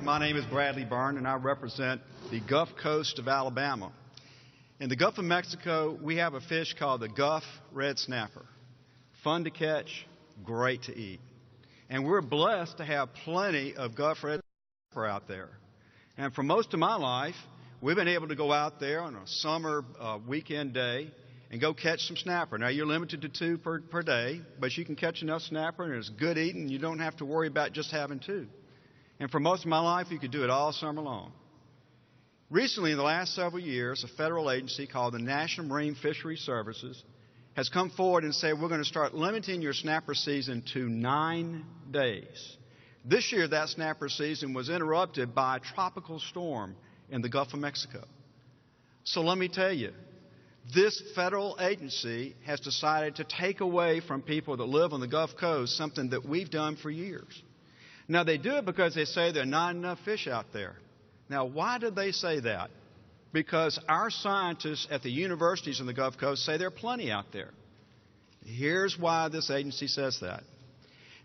My name is Bradley Byrne, and I represent the Gulf Coast of Alabama. In the Gulf of Mexico, we have a fish called the Gulf red snapper. Fun to catch, great to eat. And we're blessed to have plenty of Gulf red snapper out there. And for most of my life, we've been able to go out there on a summer weekend day and go catch some snapper. Now, you're limited to 2 per day, but you can catch enough snapper, and it's good eating. You don't have to worry about just having 2. And for most of my life, you could do it all summer long. Recently, in the last several years, a federal agency called the National Marine Fisheries Services has come forward and said, we're going to start limiting your snapper season to 9 days. This year, that snapper season was interrupted by a tropical storm in the Gulf of Mexico. So let me tell you, this federal agency has decided to take away from people that live on the Gulf Coast something that we've done for years. Now, they do it because they say there are not enough fish out there. Now, why do they say that? Because our scientists at the universities in the Gulf Coast say there are plenty out there. Here's why this agency says that.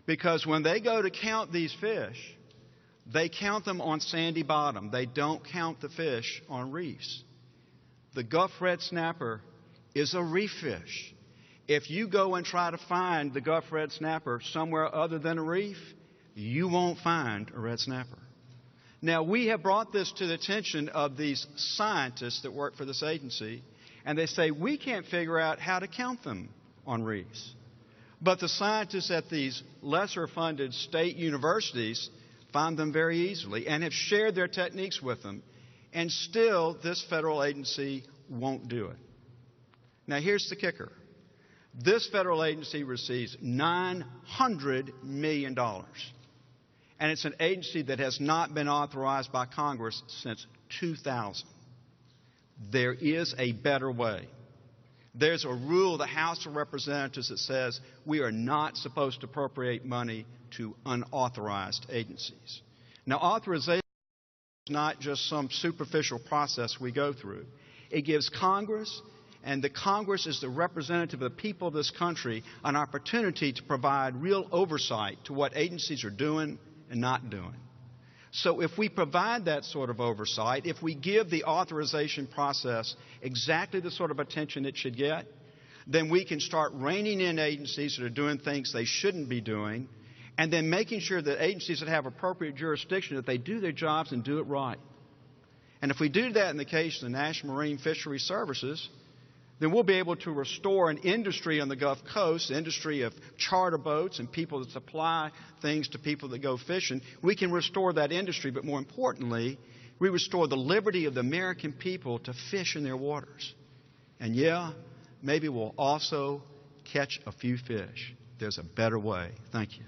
Because when they go to count these fish, they count them on sandy bottom. They don't count the fish on reefs. The Gulf red snapper is a reef fish. If you go and try to find the Gulf red snapper somewhere other than a reef, you won't find a red snapper. Now, we have brought this to the attention of these scientists that work for this agency, and they say we can't figure out how to count them on reefs. But the scientists at these lesser-funded state universities find them very easily and have shared their techniques with them. And still, this federal agency won't do it. Now, here's the kicker. This federal agency receives $900 million. And it's an agency that has not been authorized by Congress since 2000. There is a better way. There's a rule of the House of Representatives that says we are not supposed to appropriate money to unauthorized agencies. Now, authorization is not just some superficial process we go through. It gives Congress, and the Congress is the representative of the people of this country, an opportunity to provide real oversight to what agencies are doing and not doing. So if we provide that sort of oversight, if we give the authorization process exactly the sort of attention it should get, then we can start reining in agencies that are doing things they shouldn't be doing, and then making sure that agencies that have appropriate jurisdiction, that they do their jobs and do it right. And if we do that in the case of the National Marine Fisheries Services, then we'll be able to restore an industry on the Gulf Coast, the industry of charter boats and people that supply things to people that go fishing. We can restore that industry, but more importantly, we restore the liberty of the American people to fish in their waters. And yeah, maybe we'll also catch a few fish. There's a better way. Thank you.